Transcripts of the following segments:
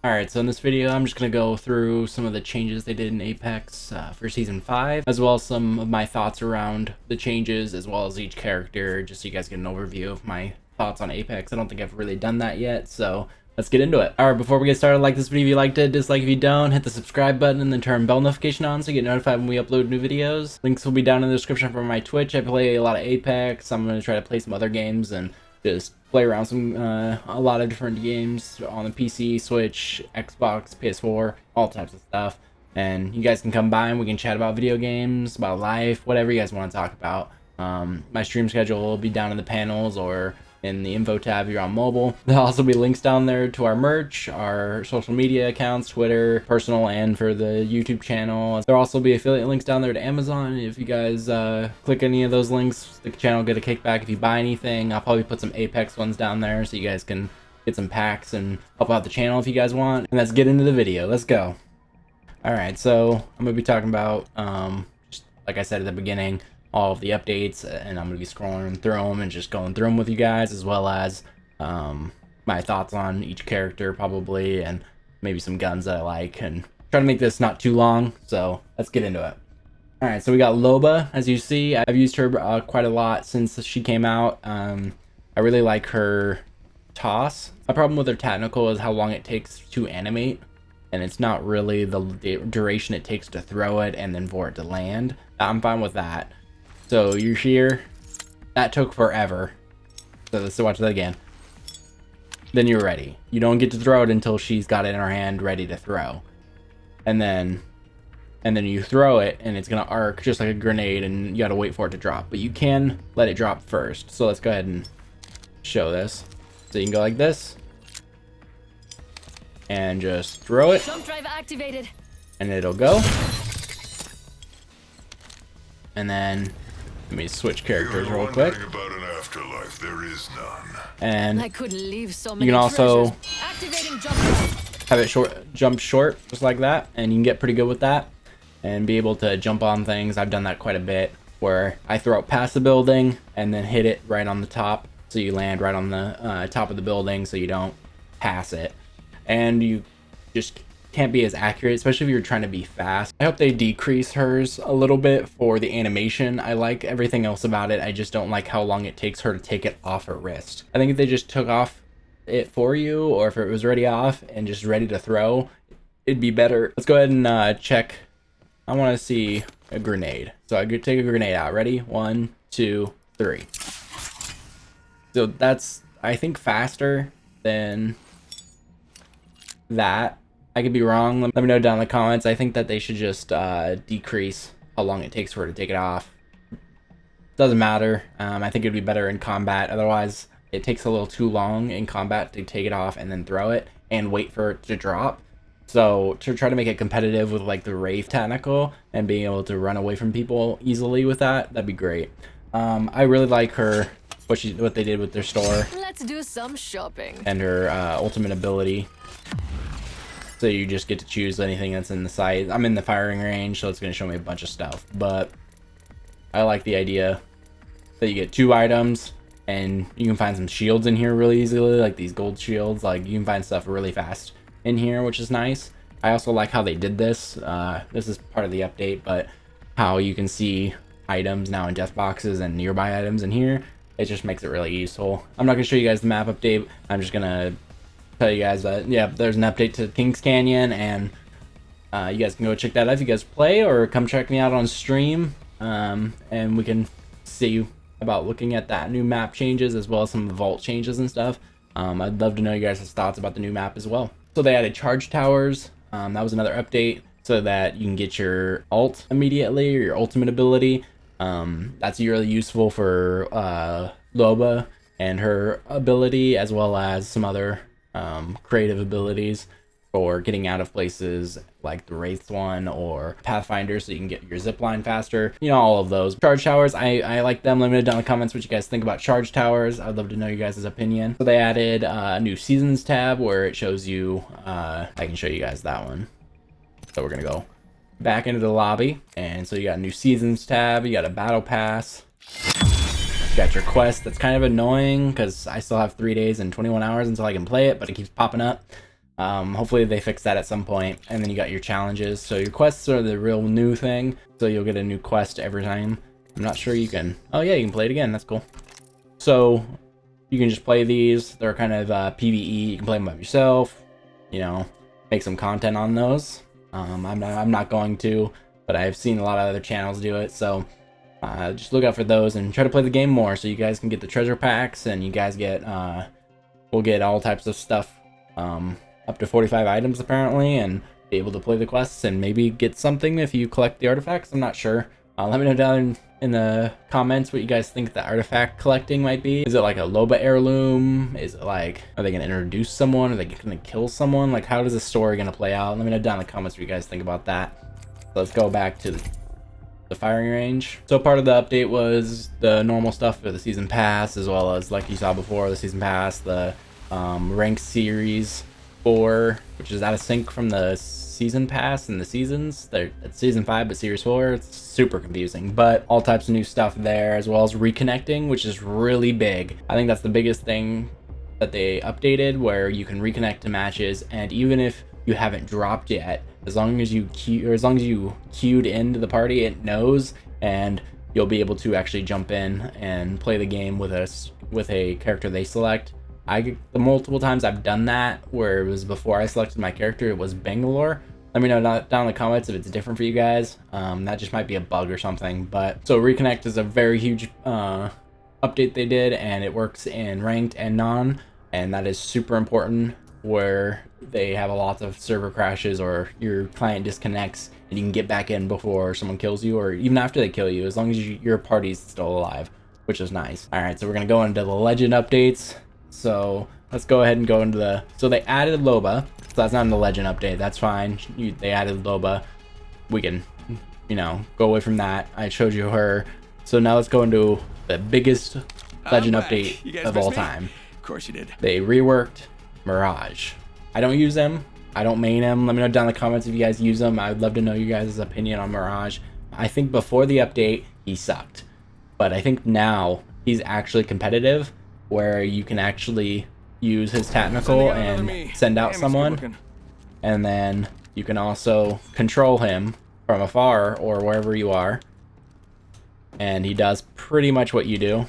Alright, so in this video, I'm just going to go through some of the changes they did in Apex for Season 5, as well as some of my thoughts around the changes, as well as each character, just so you guys get an overview of my thoughts on Apex. I don't think I've really done that yet, so let's get into it. Alright, before we get started, like this video if you liked it, dislike if you don't, hit the subscribe button, and then turn bell notification on so you get notified when we upload new videos. Links will be down in the description for my Twitch. I play a lot of Apex. I'm going to try to play some other games and just play around some a lot of different games on the PC, Switch, Xbox, PS4, all types of stuff. And you guys can come by and we can chat about video games, about life, whatever you guys want to talk about. My stream schedule will be down in the panels or in the info tab if you're on mobile. There'll also be links down there to our merch, our social media accounts, Twitter, personal, and for the YouTube channel. There'll also be affiliate links down there to Amazon. If you guys click any of those links, the channel will get a kickback if you buy anything. I'll probably put some Apex ones down there so you guys can get some packs and help out the channel if you guys want. And let's get into the video. Let's go. Alright, so I'm going to be talking about, just like I said at the beginning, all of the updates, and I'm going to be scrolling through them and just going through them with you guys, as well as my thoughts on each character probably, and maybe some guns that I like, and try to make this not too long, so let's get into it. Alright, so we got Lobo. As you see, I've used her quite a lot since she came out. I really like her toss. My problem with her technical is how long it takes to animate, and it's not really the duration it takes to throw it and then for it to land. I'm fine with that. So you're here, that took forever. So let's watch that again. Then you're ready. You don't get to throw it until she's got it in her hand ready to throw. And then you throw it and it's gonna arc just like a grenade and you gotta wait for it to drop. But you can let it drop first. So let's go ahead and show this. So you can go like this. And just throw it. Jump drive activated. And it'll go. And then let me switch characters real quick. About an afterlife, there is none. And I couldn't leave so many you can also Activating jump drive. have it jump short, just like that, and you can get pretty good with that and be able to jump on things. I've done that quite a bit, where I throw it past the building and then hit it right on the top, so you land right on the top of the building, so you don't pass it, and you just can't be as accurate, especially if you're trying to be fast. I hope they decrease hers a little bit for the animation. I like everything else about it. I just don't like how long it takes her to take it off her wrist. I think if they just took off it for you, or if it was already off and just ready to throw, it'd be better. Let's go ahead and check. I want to see a grenade. So I could take a grenade out. Ready? 1, 2, 3. So that's, I think, faster than that. I could be wrong. Let me know down in the comments. I think that they should just decrease how long it takes for her to take it off. Doesn't matter. I think it'd be better in combat. Otherwise, it takes a little too long in combat to take it off and then throw it and wait for it to drop. So to try to make it competitive with like the Wraith technical and being able to run away from people easily with that, that'd be great. I really like her, what they did with their store. Let's do some shopping. And her ultimate ability. So you just get to choose anything that's in the sight. I'm in the firing range, so it's going to show me a bunch of stuff. But I like the idea that you get 2 items, and you can find some shields in here really easily, like these gold shields. Like, you can find stuff really fast in here, which is nice. I also like how they did this. This is part of the update, but how you can see items now in death boxes and nearby items in here. It just makes it really useful. I'm not going to show you guys the map update. I'm just going to tell you guys that, yeah, there's an update to Kings Canyon, and you guys can go check that out if you guys play, or come check me out on stream, and we can see about looking at that new map changes, as well as some vault changes and stuff. I'd love to know you guys' thoughts about the new map as well. So they added charge towers. That was another update, so that you can get your ult immediately, or your ultimate ability. That's really useful for Loba and her ability, as well as some other creative abilities for getting out of places, like the Wraith one or Pathfinder, so you can get your zipline faster. You know, all of those. Charge towers, I like them. Let me know down in the comments what you guys think about charge towers. I'd love to know you guys' opinion. So they added a new seasons tab where it shows you, I can show you guys that one. So we're gonna go back into the lobby, and so you got a new seasons tab, you got a battle pass, you got your quest. That's kind of annoying because I still have 3 days and 21 hours until I can play it, but it keeps popping up. Hopefully they fix that at some point. And then you got your challenges. So your quests are the real new thing. So you'll get a new quest every time. I'm not sure you can... Oh yeah, you can play it again. That's cool. So you can just play these. They're kind of PvE. You can play them by yourself. You know, make some content on those. I'm not going to, but I've seen a lot of other channels do it. So just look out for those and try to play the game more so you guys can get the treasure packs and you guys get... we'll get all types of stuff. Up to 45 items apparently, and be able to play the quests and maybe get something if you collect the artifacts. I'm not sure. Let me know down in the comments what you guys think the artifact collecting might be. Is it like a Lobo heirloom? Is it like, are they going to introduce someone? Are they going to kill someone? Like, how is the story going to play out? Let me know down in the comments what you guys think about that. So let's go back to the firing range. So part of the update was the normal stuff for the season pass, as well as, like you saw before, the season pass, the ranked series 4, which is out of sync from the season pass and the seasons. They're at season 5, but series 4, it's super confusing. But all types of new stuff there, as well as reconnecting, which is really big. I think that's the biggest thing that they updated, where you can reconnect to matches, and even if you haven't dropped yet, as long as you queued into the party, it knows, and you'll be able to actually jump in and play the game with a character they select. The multiple times I've done that, where it was before I selected my character, it was Bangalore. Let me know down in the comments if it's different for you guys. That just might be a bug or something. But so reconnect is a very huge update they did, and it works in ranked and non, and that is super important, where they have a lot of server crashes or your client disconnects and you can get back in before someone kills you, or even after they kill you, as long as your party's still alive, which is nice. All right, so we're gonna go into the legend updates. So let's go ahead and go into so they added Loba, so that's not in the legend update, that's fine. They added Loba, we can, you know, go away from that. I showed you her. So now let's go into the biggest legend update of all time. Of course you did. They reworked Mirage. I don't use him, I don't main him. Let me know down in the comments if you guys use him. I'd love to know you guys' opinion on Mirage. I think before the update he sucked, but I think now he's actually competitive, where you can actually use his technical and send out someone, and then you can also control him from afar or wherever you are, and he does pretty much what you do.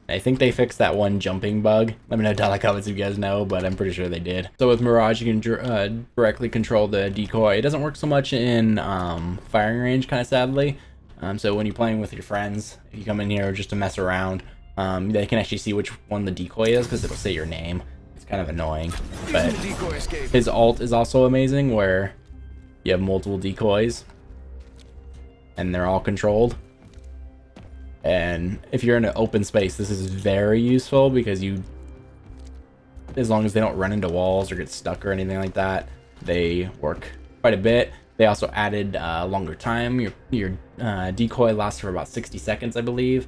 I think they fixed that one jumping bug. Let me know down in the comments if you guys know, but I'm pretty sure they did. So with Mirage, you can directly control the decoy. It doesn't work so much in firing range, kind of sadly. So when you're playing with your friends, if you come in here just to mess around, they can actually see which one the decoy is, because it'll say your name. It's kind of annoying. But his ult is also amazing, where you have multiple decoys and they're all controlled. And if you're in an open space, this is very useful, because as long as they don't run into walls or get stuck or anything like that, they work quite a bit. They also added longer time. Your decoy lasts for about 60 seconds, I believe.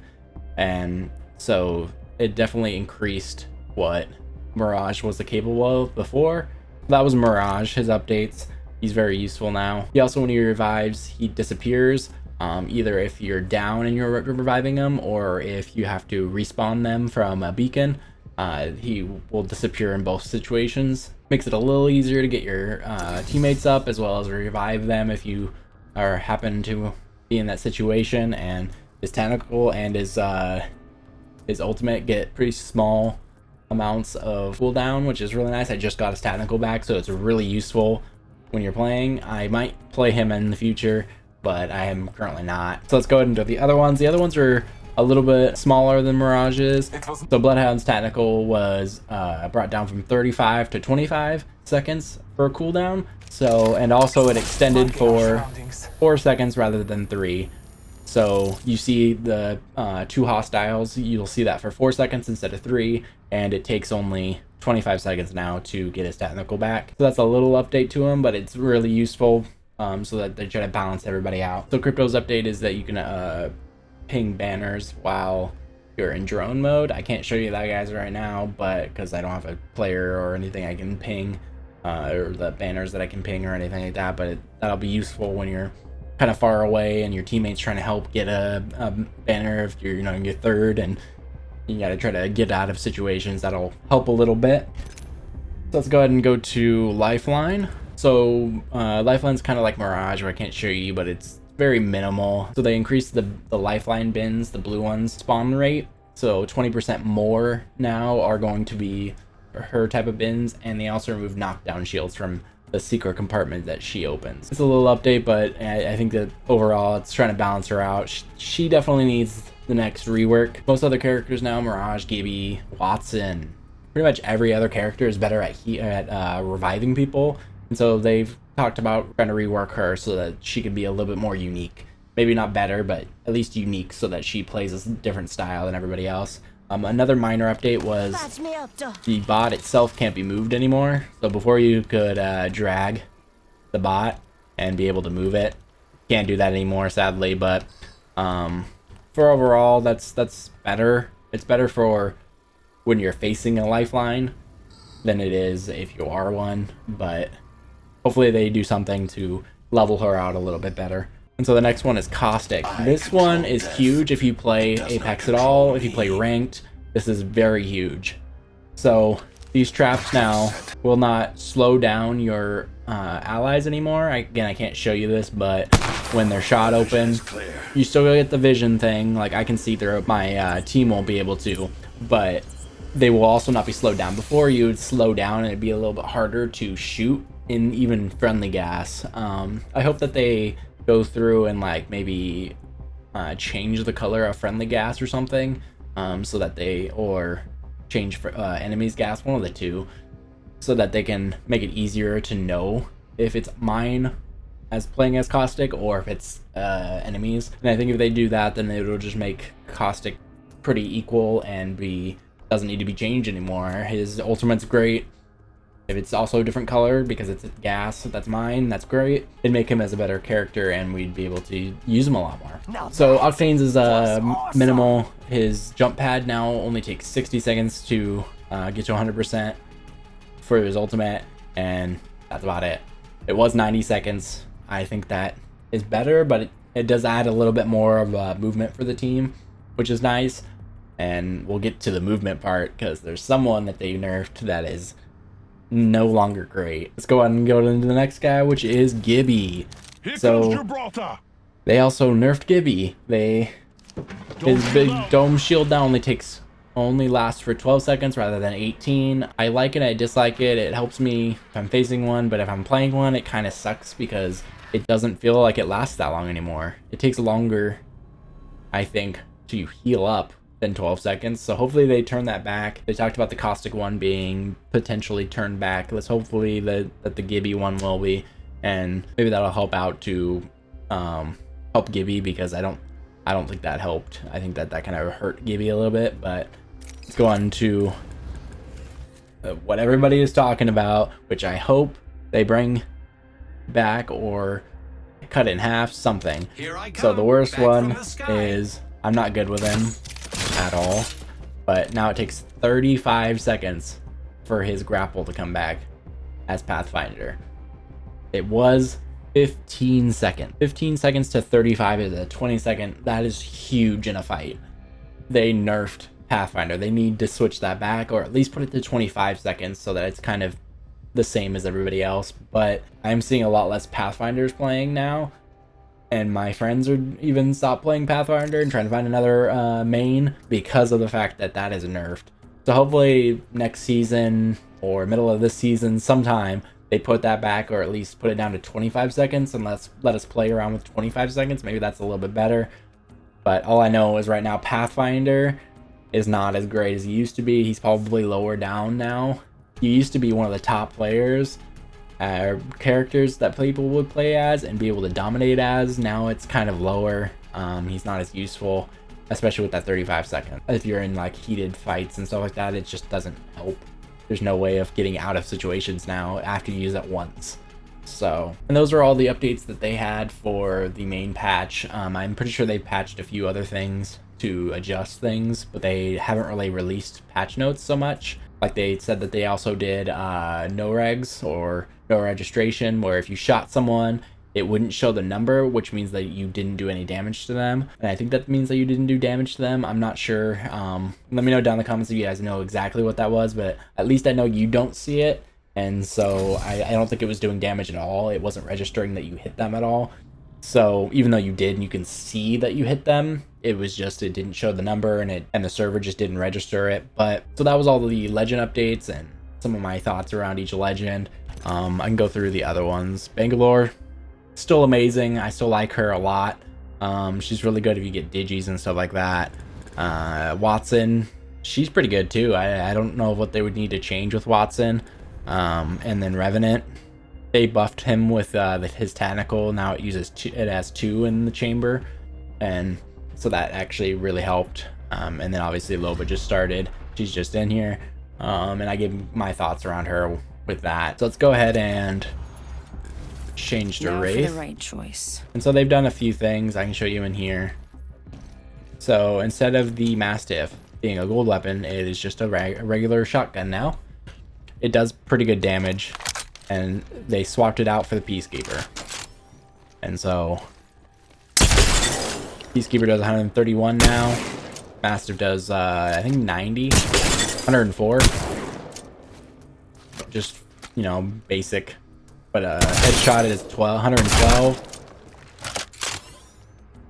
And so it definitely increased what Mirage was capable of before. That was Mirage, his updates. He's very useful now. He also, when he revives, he disappears. Either if you're down and you're reviving him, or if you have to respawn them from a beacon, he will disappear in both situations. Makes it a little easier to get your teammates up, as well as revive them if you happen to be in that situation. And his technical and his ultimate get pretty small amounts of cooldown, which is really nice. I just got his technical back, so it's really useful when you're playing. I might play him in the future, but I am currently not. So let's go ahead and do the other ones. The other ones are a little bit smaller than Mirage's. So Bloodhound's technical was brought down from 35 to 25 seconds for a cooldown. So, and also it extended for 4 seconds rather than 3. So you see the 2 hostiles, you'll see that for 4 seconds instead of 3, and it takes only 25 seconds now to get his technical back. So that's a little update to him, but it's really useful, so that they try to balance everybody out. So Crypto's update is that you can ping banners while you're in drone mode. I can't show you that, guys, right now, but because I don't have a player or anything I can ping, or the banners that I can ping or anything like that, but that'll be useful when you're kind of far away and your teammates trying to help get a banner if you're, you know, in your third, and You gotta try to get out of situations. That'll help a little bit. So let's go ahead and go to Lifeline. So Lifeline's kind of like Mirage, where I can't show you, but it's very minimal. So they increased the Lifeline bins, the blue ones, spawn rate. So 20% more now are going to be her type of bins, and they also removed knockdown shields from the secret compartment that she opens. It's a little update, but I think that overall it's trying to balance her out. She definitely needs the next rework. Most other characters now, Mirage, Gibby, Watson, pretty much every other character is better at reviving people. And so they've talked about trying to rework her so that she can be a little bit more unique. Maybe not better, but at least unique, so that she plays a different style than everybody else. Another minor update was the bot itself can't be moved anymore. So before you could drag the bot and be able to move it, can't do that anymore, sadly. But for overall, that's better. It's better for when you're facing a Lifeline than it is if you are one. But hopefully they do something to level her out a little bit better. And so the next one is Caustic. This one is huge if you play Apex at all. If you play ranked, this is very huge. So these traps now will not slow down your allies anymore. Again, I can't show you this, but when they're shot open, you still get the vision thing. Like I can see through it. My team won't be able to, but they will also not be slowed down. Before, you would slow down and it'd be a little bit harder to shoot in even friendly gas. I hope that they go through and like maybe change the color of friendly gas or something, so that they, or change for enemies gas, one of the two, so that they can make it easier to know if it's mine as playing as Caustic or if it's enemies. And I think if they do that, then it'll just make Caustic pretty equal and doesn't need to be changed anymore. His ultimate's great. If it's also a different color because it's gas, that's mine, that's great. It'd make him as a better character and we'd be able to use him a lot more. So Octane's is minimal. His jump pad now only takes 60 seconds to get to 100% for his ultimate, and that's about it. It was 90 seconds. I think that is better, but it does add a little bit more of movement for the team, which is nice. And we'll get to the movement part because there's someone that they nerfed that is no longer great. Let's go ahead and go into the next guy, which is Gibby. So they also nerfed Gibby. His big dome shield now only lasts for 12 seconds rather than 18. I like it, I dislike it. It helps me if I'm facing one, but if I'm playing one, it kind of sucks because it doesn't feel like it lasts that long anymore. It takes longer, I think, to heal up than 12 seconds. So hopefully they turn that back. They talked about the Caustic one being potentially turned back. Let's hopefully that the Gibby one will be, and maybe that'll help out to help Gibby, because I don't think that helped. I think that kind of hurt Gibby a little bit. But let's go on to what everybody is talking about, which I hope they bring back or cut it in half, something. So the worst one is, I'm not good with him at all, but now it takes 35 seconds for his grapple to come back as Pathfinder. It was 15 seconds. 15 seconds to 35 is a 20-second. That is huge in a fight. They nerfed Pathfinder. They need to switch that back, or at least put it to 25 seconds so that it's kind of the same as everybody else. But I'm seeing a lot less Pathfinders playing now, and my friends are even stopped playing Pathfinder and trying to find another main because of the fact that that is nerfed. So hopefully next season or middle of this season sometime they put that back, or at least put it down to 25 seconds and let us play around with 25 seconds. Maybe that's a little bit better. But all I know is right now Pathfinder is not as great as he used to be. He's probably lower down now. He used to be one of the top players, characters that people would play as and be able to dominate as. Now it's kind of lower. He's not as useful, especially with that 35 seconds. If you're in like heated fights and stuff like that, it just doesn't help. There's no way of getting out of situations now after you use it once. So, and those are all the updates that they had for the main patch. I'm pretty sure they patched a few other things to adjust things, but they haven't really released patch notes so much. Like they said that they also did no regs or no registration, where if you shot someone, it wouldn't show the number, which means that you didn't do any damage to them. And I think that means that you didn't do damage to them. I'm not sure. Let me know down in the comments if you guys know exactly what that was, but at least I know you don't see it. And so I don't think it was doing damage at all. It wasn't registering that you hit them at all. So even though you did, and you can see that you hit them, it was just, it didn't show the number, and the server just didn't register it. But so that was all the legend updates and some of my thoughts around each legend. I can go through the other ones. Bangalore, still amazing. I still like her a lot. She's really good if you get digis and stuff like that. Watson, she's pretty good too. I don't know what they would need to change with Watson. And then Revenant, they buffed him with his tentacle. Now it uses it has 2 in the chamber, and so that actually really helped. And then obviously Lobo just started. She's just in here, and I gave my thoughts around her with that. So let's go ahead and change to Wraith. For the right choice. And so they've done a few things I can show you in here. So instead of the Mastiff being a gold weapon, it is just a regular shotgun now. It does pretty good damage, and they swapped it out for the Peacekeeper. And so Peacekeeper does 131 now. Mastiff does I think 90, 104. Just, you know, basic. But headshot is 112.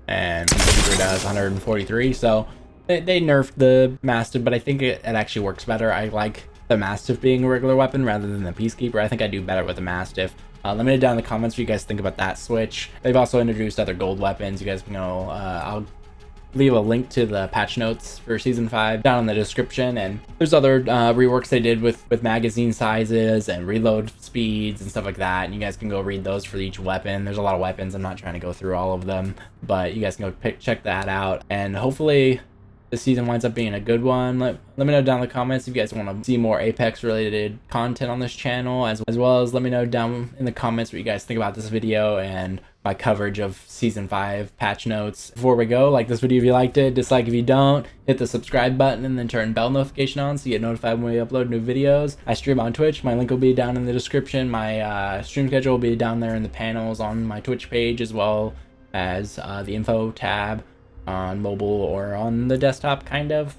And Peacekeeper does 143. So they nerfed the Mastiff, but I think it actually works better. I like the Mastiff being a regular weapon rather than the Peacekeeper. I think I do better with the Mastiff. Let me know down in the comments what you guys think about that switch. They've also introduced other gold weapons. You guys can know, I'll leave a link to the patch notes for Season 5 down in the description. And there's other reworks they did with magazine sizes and reload speeds and stuff like that. And you guys can go read those for each weapon. There's a lot of weapons. I'm not trying to go through all of them, but you guys can go check that out. And hopefully this season winds up being a good one. Let me know down in the comments if you guys want to see more Apex related content on this channel, as well as let me know down in the comments what you guys think about this video and my coverage of Season 5 patch notes. Before we go, like this video if you liked it, dislike if you don't, hit the subscribe button, and then turn bell notification on so you get notified when we upload new videos. I stream on Twitch. My link will be down in the description. My stream schedule will be down there in the panels on my Twitch page, as well as the info tab on mobile or on the desktop, kind of.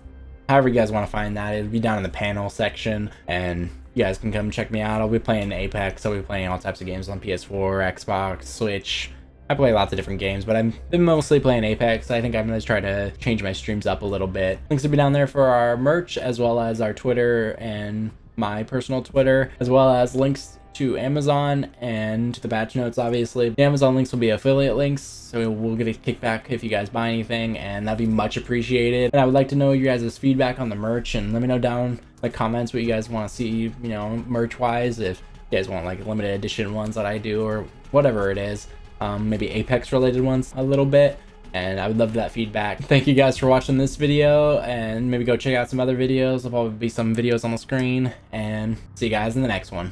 However you guys want to find that, it'll be down in the panel section, and you guys can come check me out. I'll be playing Apex. I'll be playing all types of games on PS4, Xbox, Switch. I play lots of different games, but I've been mostly playing Apex. I think I'm going to try to change my streams up a little bit. Links will be down there for our merch, as well as our Twitter and my personal Twitter, as well as links to Amazon and to the batch notes. Obviously the Amazon links will be affiliate links, so we'll get a kickback if you guys buy anything, and that'd be much appreciated. And I would like to know your guys' feedback on the merch, and let me know down in the comments what you guys want to see, you know, merch wise. If you guys want like limited edition ones that I do, or whatever it is, maybe Apex related ones a little bit, and I would love that feedback. Thank you guys for watching this video, and maybe go check out some other videos. There'll probably be some videos on the screen, and see you guys in the next one.